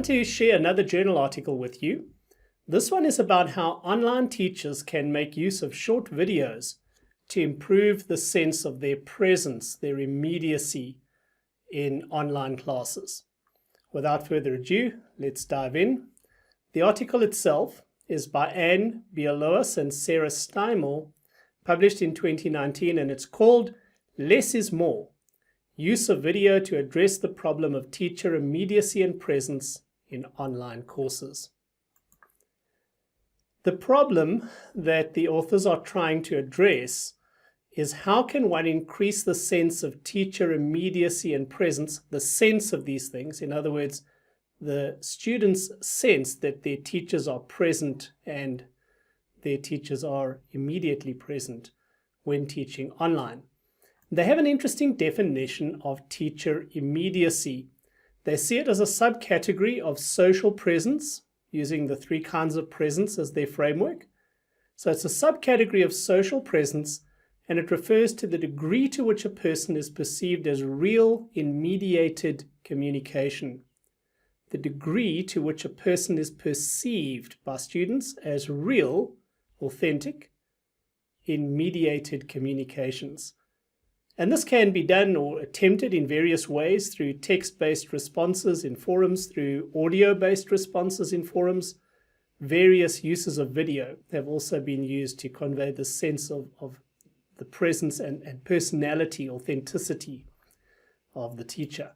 want to share another journal article with you. This one is about how online teachers can make use of short videos to improve the sense of their presence, their immediacy in online classes. Without further ado, let's dive in. The article itself is by Anne Bialowas and Sarah Steinmel, published in 2019, and it's called Less is More: Use of Video to Address the Problem of Teacher Immediacy and Presence in Online Courses. The problem that the authors are trying to address is how can one increase the sense of teacher immediacy and presence, the sense of these things. In other words, the students sense that their teachers are present and their teachers are immediately present when teaching online. They have an interesting definition of teacher immediacy. They see it as a subcategory of social presence, using the 3 kinds of presence as their framework. So it's a subcategory of social presence, and it refers to the degree to which a person is perceived as real in mediated communication. The degree to which a person is perceived by students as real, authentic, in mediated communications. And this can be done or attempted in various ways through text-based responses in forums, through audio-based responses in forums. Various uses of video have also been used to convey the sense of the presence and personality, authenticity of the teacher.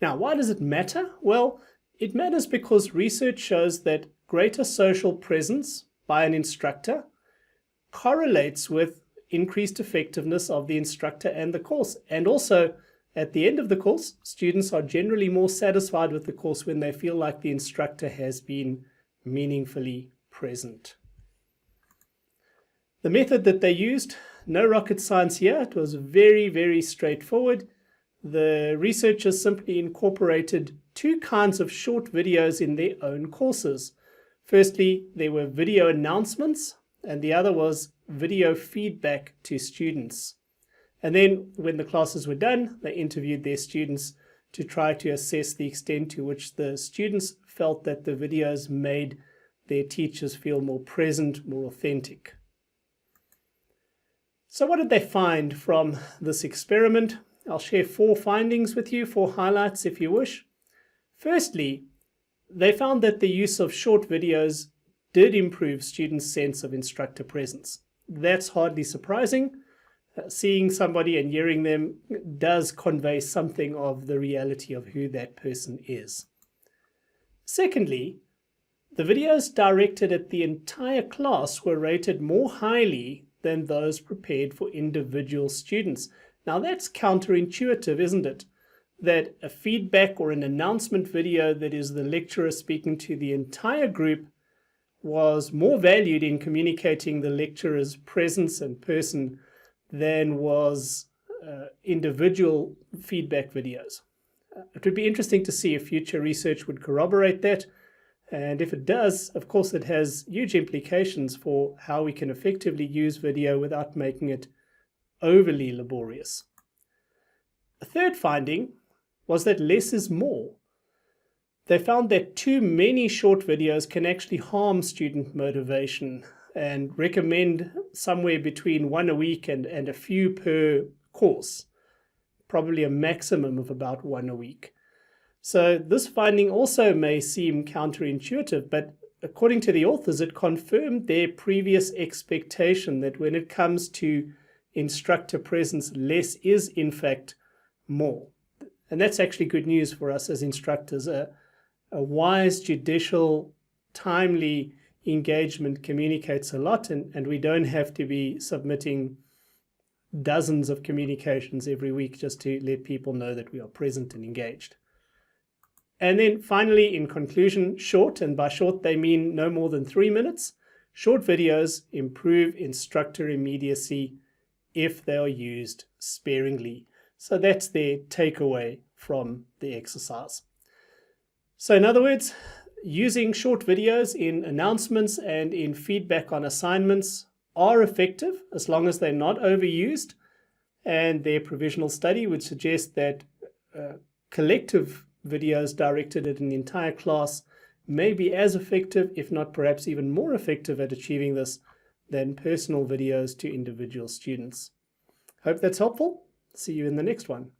Now, why does it matter? Well, it matters because research shows that greater social presence by an instructor correlates with increased effectiveness of the instructor and the course. And also, at the end of the course, students are generally more satisfied with the course when they feel like the instructor has been meaningfully present. The method that they used, no rocket science here. It was very, very straightforward. The researchers simply incorporated 2 kinds of short videos in their own courses. Firstly, there were video announcements, and the other was video feedback to students. And then when the classes were done, they interviewed their students to try to assess the extent to which the students felt that the videos made their teachers feel more present, more authentic. So what did they find from this experiment? I'll share 4 findings with you, 4 highlights if you wish. Firstly, they found that the use of short videos did improve students' sense of instructor presence. That's hardly surprising. Seeing somebody and hearing them does convey something of the reality of who that person is. Secondly, the videos directed at the entire class were rated more highly than those prepared for individual students. Now that's counterintuitive, isn't it? That a feedback or an announcement video that is the lecturer speaking to the entire group was more valued in communicating the lecturer's presence and person than was individual feedback videos. It would be interesting to see if future research would corroborate that. And if it does, of course, it has huge implications for how we can effectively use video without making it overly laborious. A third finding was that less is more. They found that too many short videos can actually harm student motivation, and recommend somewhere between 1 a week and a few per course, probably a maximum of about 1 a week. So this finding also may seem counterintuitive, but according to the authors, it confirmed their previous expectation that when it comes to instructor presence, less is in fact more. And that's actually good news for us as instructors. A wise, judicial, timely engagement communicates a lot, and we don't have to be submitting dozens of communications every week just to let people know that we are present and engaged. And then finally, in conclusion, short, and by short they mean no more than 3 minutes, short videos improve instructor immediacy if they are used sparingly. So that's their takeaway from the exercise. So in other words, using short videos in announcements and in feedback on assignments are effective as long as they're not overused, and their provisional study would suggest that collective videos directed at an entire class may be as effective, if not perhaps even more effective at achieving this than personal videos to individual students. Hope that's helpful. See you in the next one.